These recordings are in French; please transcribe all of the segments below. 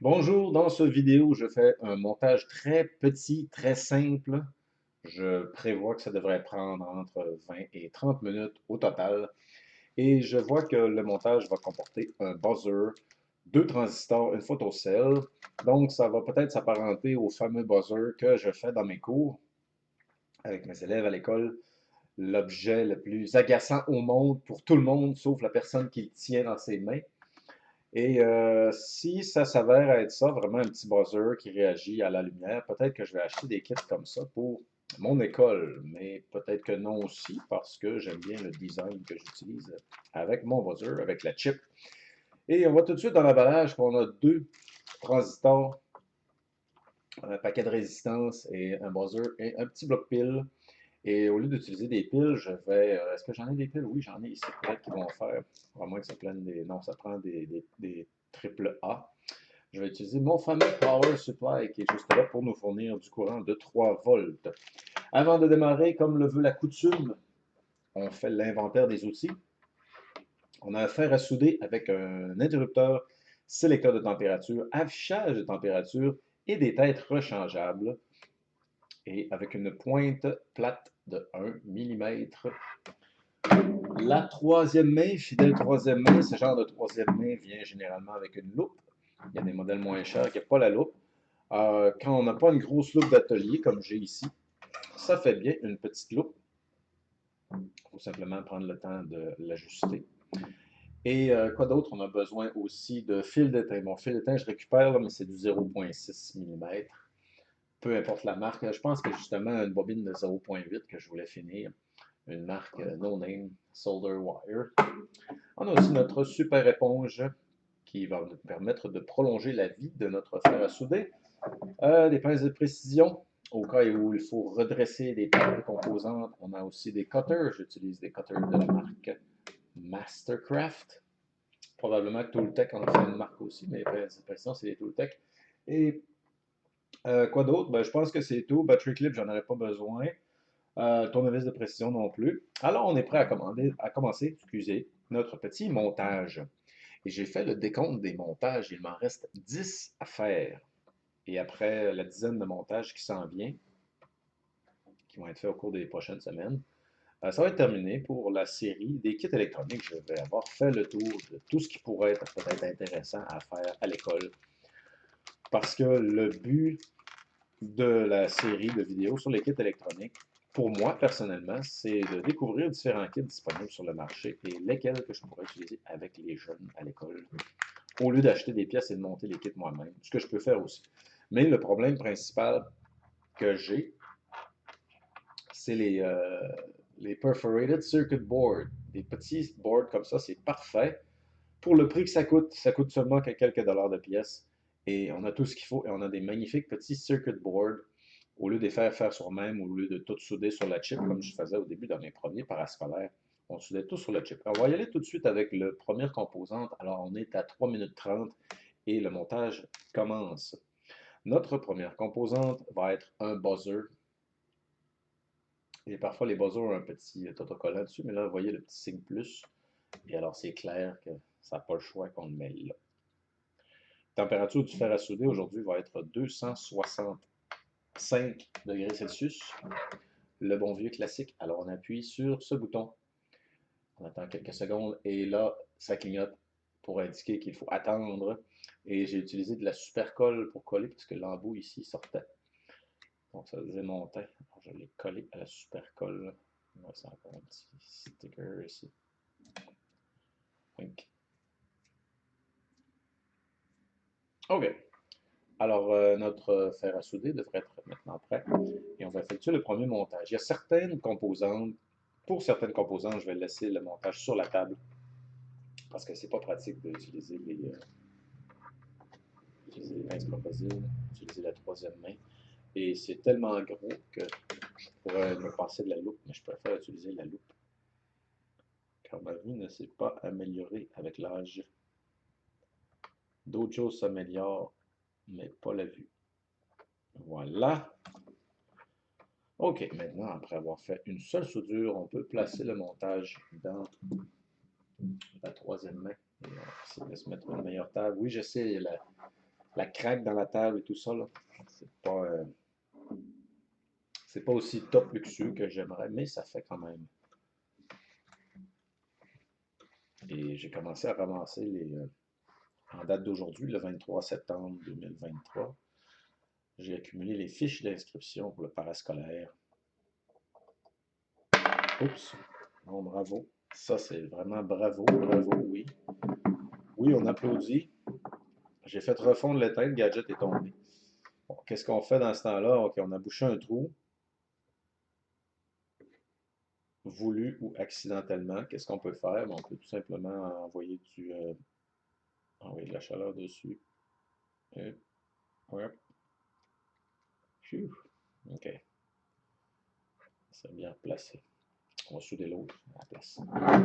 Bonjour, dans cette vidéo, je fais un montage très petit, très simple. Je prévois que ça devrait prendre entre 20 et 30 minutes au total. Et je vois que le montage va comporter un buzzer, deux transistors, une photocell. Donc, ça va peut-être s'apparenter au fameux buzzer que je fais dans mes cours avec mes élèves à l'école. L'objet le plus agaçant au monde pour tout le monde, sauf la personne qui le tient dans ses mains. Et si ça s'avère être ça, vraiment un petit buzzer qui réagit à la lumière, peut-être que je vais acheter des kits comme ça pour mon école, mais peut-être que non aussi parce que j'aime bien le design que j'utilise avec mon buzzer, avec la chip. Et on voit tout de suite dans l'emballage qu'on a deux transistors, un paquet de résistance et un buzzer et un petit bloc pile. Et au lieu d'utiliser des piles, je vais. Est-ce que j'en ai des piles? Oui, j'en ai ici. Peut-être qu'ils vont faire. À moins que ça prenne des. Non, ça prend des triple A. Je vais utiliser mon fameux Power Supply qui est juste là pour nous fournir du courant de 3 volts. Avant de démarrer, comme le veut la coutume, on fait l'inventaire des outils. On a un fer à souder avec un interrupteur, sélecteur de température, affichage de température et des têtes rechangeables. Et avec une pointe plate de 1 mm. La troisième main, fidèle troisième main, ce genre de troisième main vient généralement avec une loupe. Il y a des modèles moins chers qui n'ont pas la loupe. Quand on n'a pas une grosse loupe d'atelier comme j'ai ici, ça fait bien une petite loupe. Il faut simplement prendre le temps de l'ajuster. Et quoi d'autre? On a besoin aussi de fil d'étain. Mon fil d'étain, je récupère, là, mais c'est du 0,6 mm. Peu importe la marque. Je pense que justement, une bobine de 0,8 que je voulais finir. Une marque no name, Solder Wire. On a aussi notre super éponge qui va nous permettre de prolonger la vie de notre fer à souder. Des pinces de précision, au cas où il faut redresser des plaques composantes. On a aussi des cutters. J'utilise des cutters de la marque Mastercraft. Probablement que Tooltech en a fait une marque aussi, mais les pinces de précision, c'est les Tooltech. Et quoi d'autre? Ben, je pense que c'est tout. Battery clip, j'en aurais pas besoin. Tournevis de précision non plus. Alors, on est prêt à commencer, excusez, notre petit montage. Et j'ai fait le décompte des montages. Il m'en reste 10 à faire. Et après la dizaine de montages qui s'en vient, qui vont être faits au cours des prochaines semaines, ça va être terminé pour la série des kits électroniques. Je vais avoir fait le tour de tout ce qui pourrait être peut-être intéressant à faire à l'école. Parce que le but de la série de vidéos sur les kits électroniques, pour moi personnellement, c'est de découvrir différents kits disponibles sur le marché et lesquels que je pourrais utiliser avec les jeunes à l'école, au lieu d'acheter des pièces et de monter les kits moi-même, ce que je peux faire aussi. Mais le problème principal que j'ai, c'est les perforated circuit boards. Des petits boards comme ça, c'est parfait. Pour le prix que ça coûte seulement quelques dollars de pièce. Et on a tout ce qu'il faut et on a des magnifiques petits circuit boards. Au lieu de les faire soi-même, au lieu de tout souder sur la chip, comme je faisais au début dans mes premiers parascolaires, on soudait tout sur la chip. Alors, on va y aller tout de suite avec le première composante. Alors, on est à 3 minutes 30 et le montage commence. Notre première composante va être un buzzer. Et parfois, les buzzers ont un petit autocollant dessus, mais là, vous voyez le petit signe plus. Et alors, c'est clair que ça n'a pas le choix qu'on le met là. La température du fer à souder aujourd'hui va être 265 degrés Celsius. Le bon vieux classique. Alors, on appuie sur ce bouton. On attend quelques secondes et là, ça clignote pour indiquer qu'il faut attendre. Et j'ai utilisé de la super colle pour coller parce que l'embout ici sortait. Donc, ça démontait. Alors, je l'ai collé à la super colle. C'est encore un petit sticker ici. Wink. OK. Alors, notre fer à souder devrait être maintenant prêt et on va effectuer le premier montage. Il y a certaines composantes, pour certaines composantes, je vais laisser le montage sur la table parce que c'est pas pratique d'utiliser les pinces crocodiles, utiliser la troisième main. Et c'est tellement gros que je pourrais me passer de la loupe, mais je préfère utiliser la loupe car ma vue ne s'est pas améliorée avec l'âge. D'autres choses s'améliorent, mais pas la vue. Voilà. OK, maintenant, après avoir fait une seule soudure, on peut placer le montage dans la troisième main. Et on va essayer de se mettre une meilleure table. Oui, je sais, la craque dans la table et tout ça, là, c'est pas aussi top luxueux que j'aimerais, mais ça fait quand même. Et j'ai commencé à ramasser en date d'aujourd'hui, le 23 septembre 2023, j'ai accumulé les fiches d'inscription pour le parascolaire. Oups, bon, bravo. Ça, c'est vraiment bravo, bravo, oui. Oui, on applaudit. J'ai fait refondre l'éteinte, le gadget est tombé. Bon, qu'est-ce qu'on fait dans ce temps-là? OK, on a bouché un trou, voulu ou accidentellement. Qu'est-ce qu'on peut faire? Bon, on peut tout simplement envoyer de la chaleur dessus. Et, ouais. OK, c'est bien placé. On va souder l'autre à la place. À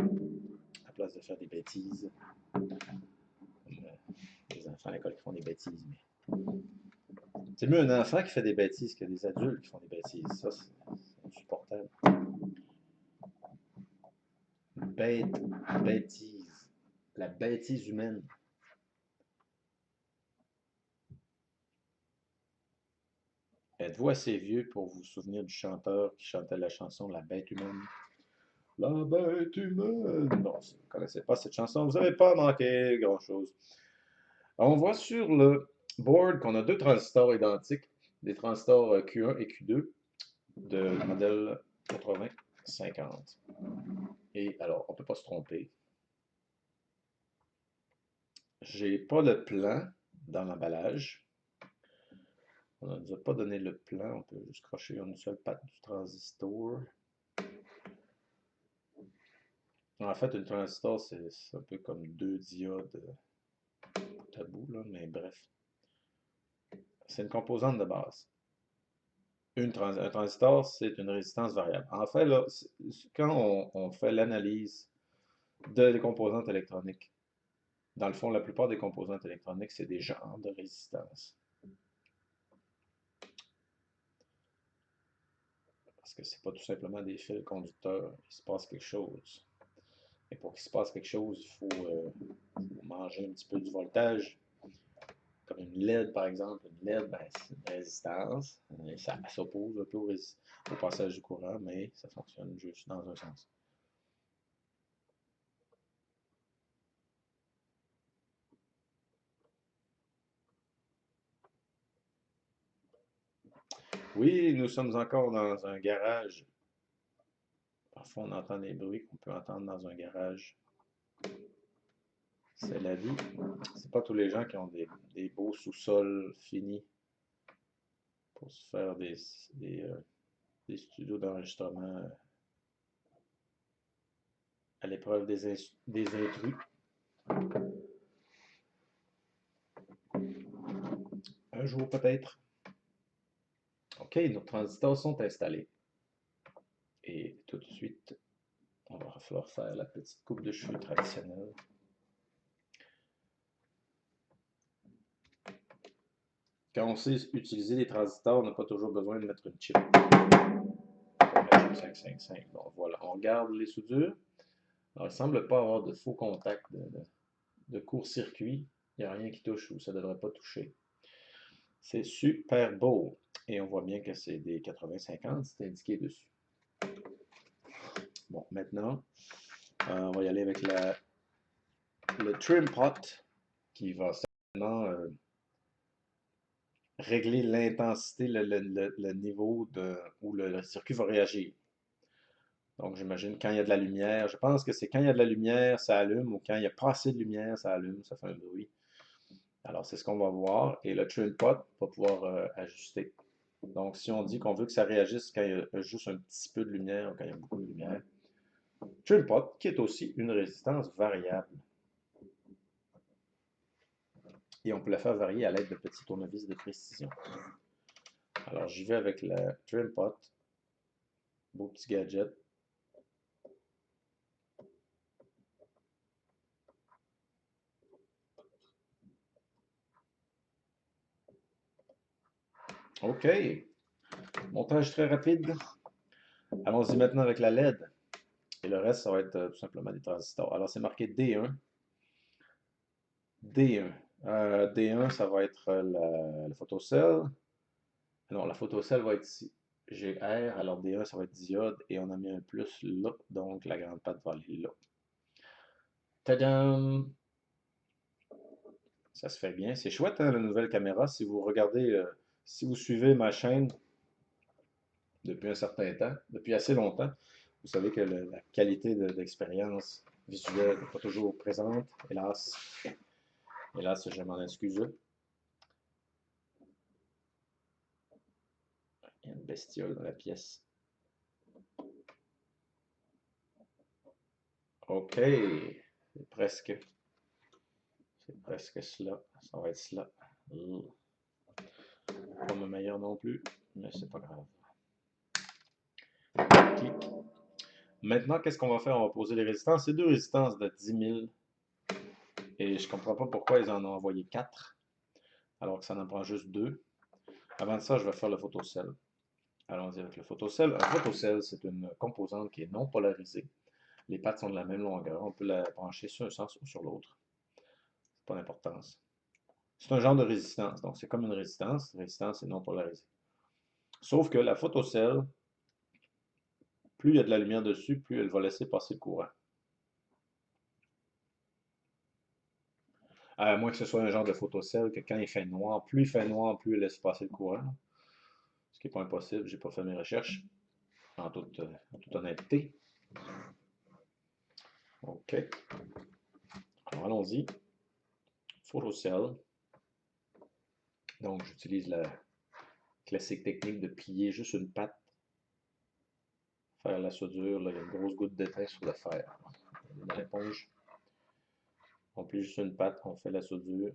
la place de faire des bêtises. Comme les enfants à l'école qui font des bêtises. Mais... c'est mieux un enfant qui fait des bêtises que des adultes qui font des bêtises. Ça, c'est insupportable. Bêtise. La bêtise humaine. Êtes-vous assez vieux pour vous souvenir du chanteur qui chantait la chanson La bête humaine? La bête humaine. Non, si vous ne connaissez pas cette chanson, vous n'avez pas manqué grand-chose. On voit sur le board qu'on a deux transistors identiques, des transistors Q1 et Q2 de modèle 8050. Et alors, on ne peut pas se tromper. J'ai pas le plan dans l'emballage. On ne nous a pas donné le plan. On peut juste crocher une seule patte du transistor. En fait, un transistor, c'est un peu comme deux diodes tabou, là, mais bref. C'est une composante de base. Un transistor, c'est une résistance variable. En fait, là, quand on fait l'analyse des composantes électroniques, dans le fond, la plupart des composantes électroniques, c'est des genres de résistance. Parce que c'est pas tout simplement des fils conducteurs, il se passe quelque chose. Et pour qu'il se passe quelque chose, il faut manger un petit peu du voltage. Comme une LED, par exemple. Une LED, ben, c'est une résistance. Ça s'oppose un peu au passage du courant, mais ça fonctionne juste dans un sens. Oui, nous sommes encore dans un garage. Parfois, on entend des bruits qu'on peut entendre dans un garage. C'est la vie. C'est pas tous les gens qui ont des beaux sous-sols finis pour se faire des studios d'enregistrement à l'épreuve des intrus. Un jour peut-être. OK, nos transistors sont installés. Et tout de suite, on va falloir faire la petite coupe de cheveux traditionnelle. Quand on sait utiliser les transistors, on n'a pas toujours besoin de mettre une chip. La chip 555. Bon, voilà, on garde les soudures. Alors, il ne semble pas avoir de faux contacts de court-circuit. Il n'y a rien qui touche ou ça ne devrait pas toucher. C'est super beau. Et on voit bien que c'est des 80-50, c'est indiqué dessus. Bon, maintenant, on va y aller avec le trim pot qui va certainement régler l'intensité, le niveau où le circuit va réagir. Donc, j'imagine quand il y a de la lumière, je pense que c'est quand il y a de la lumière, ça allume, ou quand il n'y a pas assez de lumière, ça allume, ça fait un bruit. Alors, c'est ce qu'on va voir, et le trim pot va pouvoir ajuster. Donc, si on dit qu'on veut que ça réagisse quand il y a juste un petit peu de lumière ou quand il y a beaucoup de lumière, trim pot, qui est aussi une résistance variable. Et on peut la faire varier à l'aide de petits tournevis de précision. Alors, j'y vais avec le trim pot, beau petit gadget. OK. Montage très rapide. Allons-y maintenant avec la LED. Et le reste, ça va être tout simplement des transistors. Alors, c'est marqué D1. D1. D1, ça va être la photocell. Non, la photocell va être ici. J'ai R, alors D1, ça va être diode, et on a mis un plus là, donc la grande patte va aller là. Tadam! Ça se fait bien. C'est chouette, hein, la nouvelle caméra. Si vous regardez, si vous suivez ma chaîne depuis un certain temps, depuis assez longtemps, vous savez que la qualité d'expérience visuelle n'est pas toujours présente, hélas. Hélas, je m'en excuse. Il y a une bestiole dans la pièce. OK. C'est presque. C'est presque cela. Ça va être cela. Pas le meilleur non plus, mais c'est pas grave. Clic. Maintenant, qu'est-ce qu'on va faire? On va poser les résistances. C'est deux résistances de 10 000. Et je comprends pas pourquoi ils en ont envoyé 4, alors que ça en prend juste 2. Avant ça, je vais faire le photocell. Allons-y avec le photocell. Un photocell, c'est une composante qui est non polarisée. Les pattes sont de la même longueur. On peut la brancher sur un sens ou sur l'autre. C'est pas d'importance. C'est un genre de résistance. Donc, c'est comme une résistance. Résistance est non polarisée. Sauf que la photocell, plus il y a de la lumière dessus, plus elle va laisser passer le courant. À moins que ce soit un genre de photocell que quand il fait noir, plus il fait noir, plus il laisse passer le courant. Ce qui n'est pas impossible. J'ai pas fait mes recherches, en toute honnêteté. OK. Alors, allons-y. Photocell. Donc, j'utilise la classique technique de plier juste une patte, faire la soudure. Là, il y a une grosse goutte d'étain sur le fer. Dans l'éponge, on plie juste une patte, on fait la soudure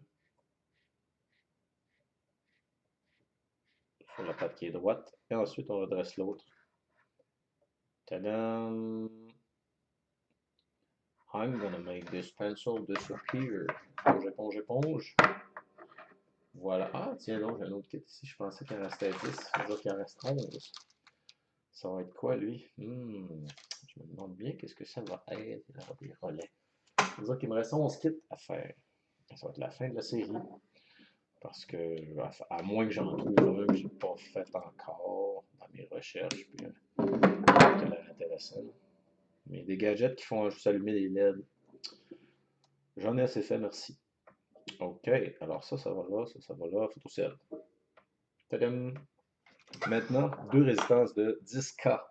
sur la patte qui est droite, et ensuite on redresse l'autre. Tadam! I'm gonna make this pencil disappear. Éponge, éponge, éponge. Voilà. Ah, tiens donc, j'ai un autre kit ici. Je pensais qu'il en restait 10. Je vois qu'il en reste 11. Ça va être quoi, lui? Je me demande bien qu'est-ce que ça va être. Il y aura des relais. Ça veut dire qu'il me reste 11 kits à faire. Ça va être la fin de la série. Parce que, à moins que j'en trouve un que je n'ai pas fait encore dans mes recherches, puis qui a l'air intéressant. Mais des gadgets qui font juste allumer des LED. J'en ai assez fait, merci. OK, alors ça va là, ça va là, photocell. Tadam! Maintenant, deux résistances de 10K.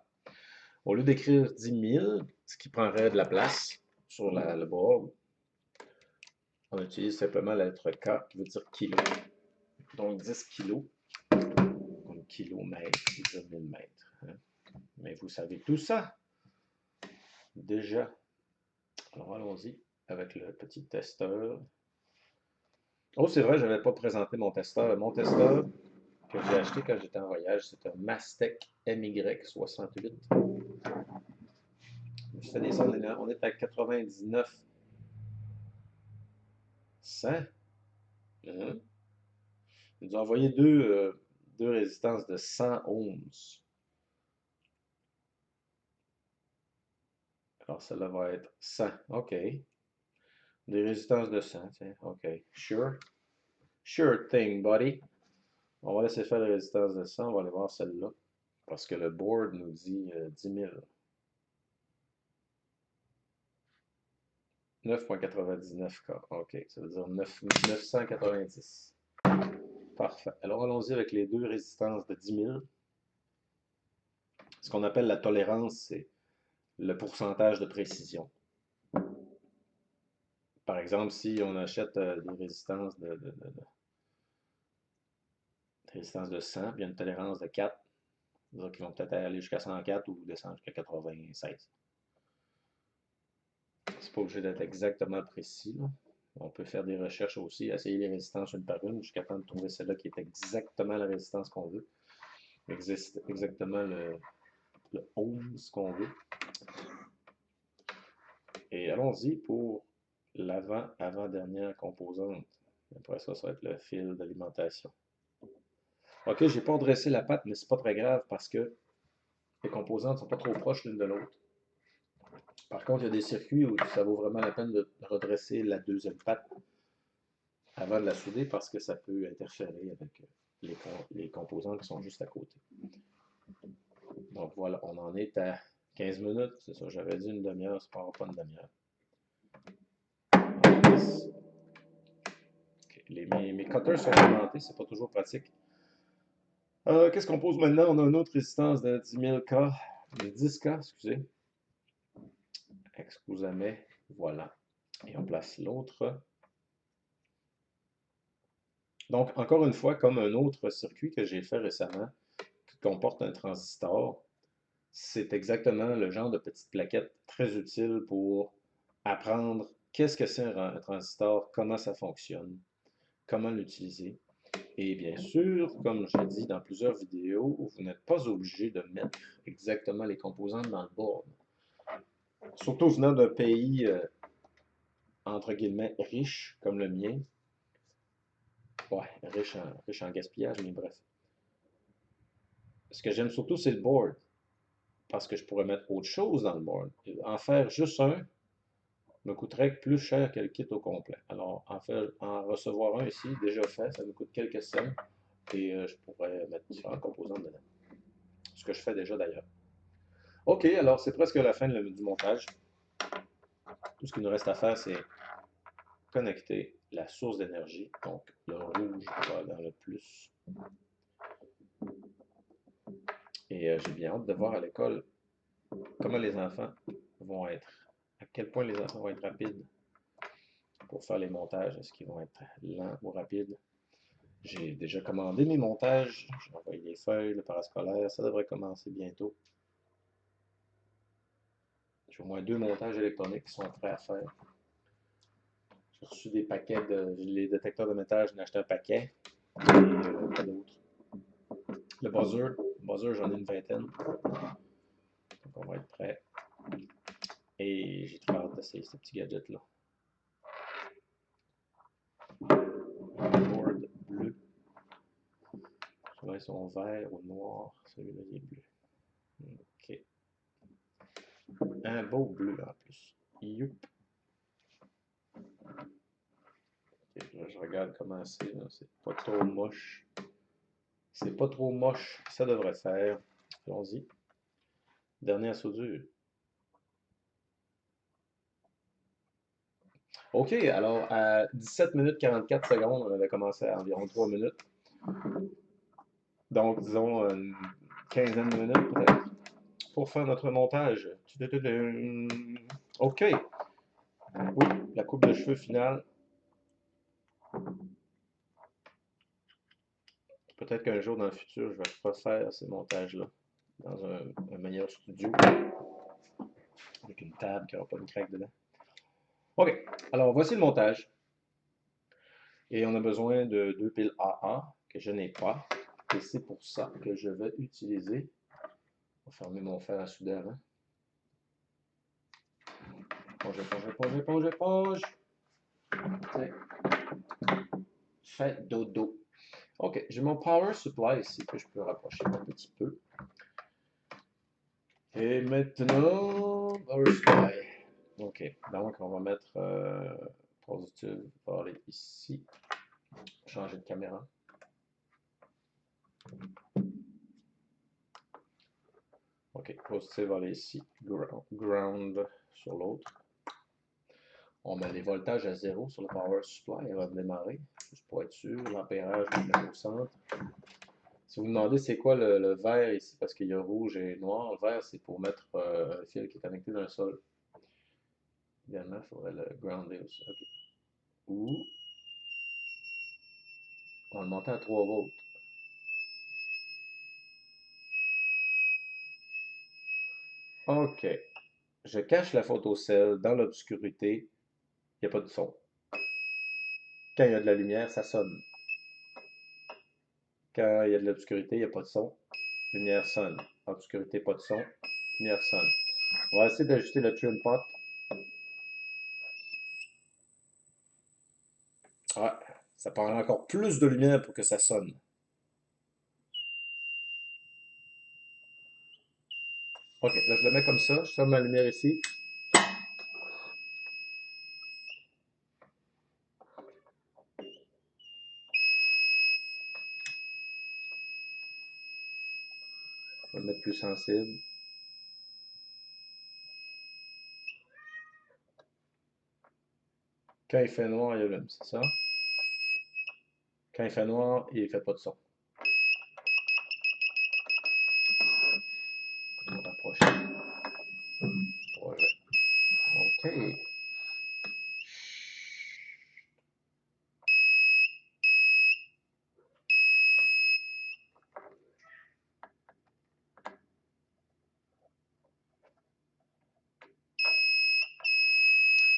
Au lieu d'écrire 10 000, ce qui prendrait de la place sur le board, on utilise simplement la lettre K qui veut dire kilo. Donc 10 kilos, comme kilomètre, 10 000 mètres. Hein? Mais vous savez tout ça déjà. Alors allons-y avec le petit testeur. Oh, c'est vrai, je n'avais pas présenté mon testeur. Mon testeur que j'ai acheté quand j'étais en voyage, c'est un Mastec MY68. Je fais des sons, on est à 99 100. Hein? Ils nous ont envoyé deux résistances de 100 ohms. Alors, celle-là va être 100. OK. Des résistances de 100, tiens. OK. Sure. Sure thing, buddy. On va laisser faire les résistances de 100. On va aller voir celle-là. Parce que le board nous dit 10 000. 9,99K. OK. Ça veut dire 990. Parfait. Alors, allons-y avec les deux résistances de 10 000. Ce qu'on appelle la tolérance, c'est le pourcentage de précision. Par exemple, si on achète des résistances résistance de 100, puis il y a une tolérance de 4, c'est-à-dire qu'ils vont peut-être aller jusqu'à 104 ou descendre jusqu'à 96. C'est pas obligé d'être exactement précis, là. On peut faire des recherches aussi, essayer les résistances une par une, jusqu'à temps de trouver celle-là qui est exactement la résistance qu'on veut, exactement le ohms qu'on veut. Et allons-y pour l'avant-dernière composante. Après ça, ça va être le fil d'alimentation. OK, j'ai pas redressé la patte, mais c'est pas très grave parce que les composantes sont pas trop proches l'une de l'autre. Par contre, il y a des circuits où ça vaut vraiment la peine de redresser la deuxième patte avant de la souder parce que ça peut interférer avec les composants qui sont juste à côté. Donc voilà, on en est à 15 minutes, c'est ça, j'avais dit une demi-heure, c'est pas une demi-heure. Okay. Mes cutters sont alimentés, c'est pas toujours pratique. Qu'est-ce qu'on pose maintenant? On a une autre résistance de 10 000 K, de 10 K, excusez. Excusez-moi, voilà. Et on place l'autre. Donc, encore une fois, comme un autre circuit que j'ai fait récemment, qui comporte un transistor, c'est exactement le genre de petite plaquette très utile pour apprendre qu'est-ce que c'est un transistor, comment ça fonctionne, comment l'utiliser. Et bien sûr, comme je l'ai dit dans plusieurs vidéos, vous n'êtes pas obligé de mettre exactement les composantes dans le board. Surtout venant d'un pays, entre guillemets, riche, comme le mien. Ouais, riche en gaspillage, mais bref. Ce que j'aime surtout, c'est le board. Parce que je pourrais mettre autre chose dans le board. En faire juste un me coûterait plus cher que le kit au complet. Alors, en recevoir un ici, déjà fait, ça me coûte quelques cents. Et je pourrais mettre différents composants dedans. Ce que je fais déjà d'ailleurs. OK, alors c'est presque la fin du montage. Tout ce qu'il nous reste à faire, c'est connecter la source d'énergie. Donc, le rouge va dans le plus. Et j'ai bien hâte de voir à l'école comment les enfants vont être, à quel point les enfants vont être rapides pour faire les montages. Est-ce qu'ils vont être lents ou rapides? J'ai déjà commandé mes montages. J'ai envoyé les feuilles, le parascolaire. Ça devrait commencer bientôt. J'ai au moins 2 montages électroniques qui sont prêts à faire. J'ai reçu des paquets les détecteurs de métal, j'en ai acheté un paquet. Et pas d'autres. Le buzzer, j'en ai une vingtaine. Donc on va être prêt. Et j'ai très hâte d'essayer ce petit gadget-là. Board bleu. Ceux-là, ils sont verts ou noirs. Celui-là, il est bleu. OK. Un beau bleu en plus. Youp. Okay, là, je regarde comment c'est. C'est pas trop moche. C'est pas trop moche. Ça devrait faire. Allons-y. Dernière soudure. OK, alors à 17 minutes 44 secondes, on avait commencé à environ 3 minutes. Donc, disons une quinzaine de minutes peut-être pour faire notre montage. OK. Oui, la coupe de cheveux finale. Peut-être qu'un jour dans le futur, je vais refaire ces montages-là dans un meilleur studio avec une table qui n'aura pas de craque dedans. OK, alors voici le montage. Et on a besoin de 2 piles AA que je n'ai pas. Et c'est pour ça que je vais utiliser. On va fermer mon fer à souder avant. Éponge. Fait dodo. OK, j'ai mon power supply ici que je peux rapprocher un petit peu. Et maintenant, power supply. OK, donc on va mettre positive va aller ici. Changer de caméra. OK, positive va aller ici. Ground sur l'autre. On met les voltages à 0 sur le power supply. Elle va démarrer, juste pour être sûr. L'ampérage, on le met au centre. Si vous vous demandez c'est quoi le vert ici, parce qu'il y a rouge et noir, le vert c'est pour mettre un fil qui est connecté dans le sol. Idéalement, il faudrait le grounder aussi. Okay. Ou on va le monter à 3 volts. OK. Je cache la photocell dans l'obscurité. Il n'y a pas de son. Quand il y a de la lumière, ça sonne. Quand il y a de l'obscurité, il n'y a pas de son. Lumière sonne. Obscurité, pas de son. Lumière sonne. On va essayer d'ajuster le trim pot. Ouais, ça prend encore plus de lumière pour que ça sonne. OK, là je le mets comme ça. Je ferme ma lumière ici. Je vais le mettre plus sensible. Quand il fait noir, il allume, c'est ça? Quand il fait noir, il ne fait pas de son. On va rapprocher. Projet. OK.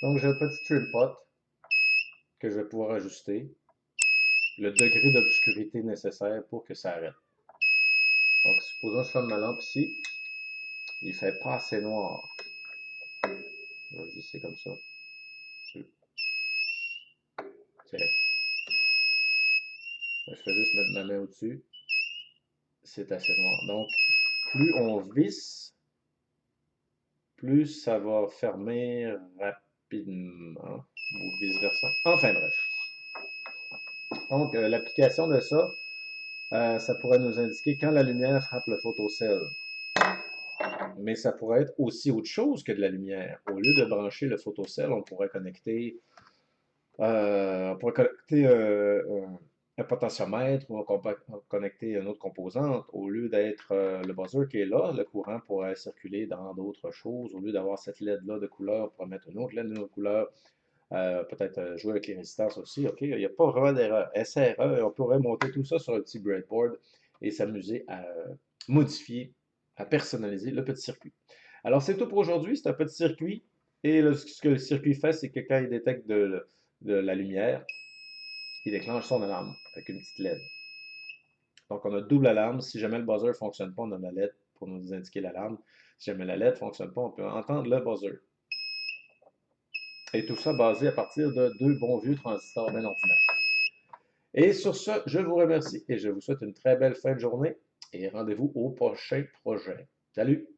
Donc, j'ai un petit trim pot que je vais pouvoir ajuster le degré d'obscurité nécessaire pour que ça arrête. Donc, supposons que je ferme ma lampe ici. Il ne fait pas assez noir. Je vais ajuster comme ça. Tiens. Je fais juste mettre ma main au-dessus. C'est assez noir. Donc, plus on visse, plus ça va fermer rapidement. Ou vice-versa. Enfin bref. Donc, l'application de ça, ça pourrait nous indiquer quand la lumière frappe le photocell. Mais ça pourrait être aussi autre chose que de la lumière. Au lieu de brancher le photocell, on pourrait connecter un potentiomètre ou on peut connecter une autre composante. Au lieu d'être le buzzer qui est là, le courant pourrait circuler dans d'autres choses. Au lieu d'avoir cette LED-là de couleur, on pourrait mettre une autre LED de couleur. Peut-être jouer avec les résistances aussi. OK, il n'y a pas vraiment d'erreur. SRE, on pourrait monter tout ça sur un petit breadboard et s'amuser à modifier, à personnaliser le petit circuit. Alors, c'est tout pour aujourd'hui. C'est un petit circuit. Et ce que le circuit fait, c'est que quand il détecte de la lumière, il déclenche son alarme avec une petite LED. Donc, on a double alarme. Si jamais le buzzer ne fonctionne pas, on a la LED pour nous indiquer l'alarme. Si jamais la LED ne fonctionne pas, on peut entendre le buzzer. Et tout ça basé à partir de deux bons vieux transistors bien ordinaires. Et sur ce, je vous remercie et je vous souhaite une très belle fin de journée et rendez-vous au prochain projet. Salut!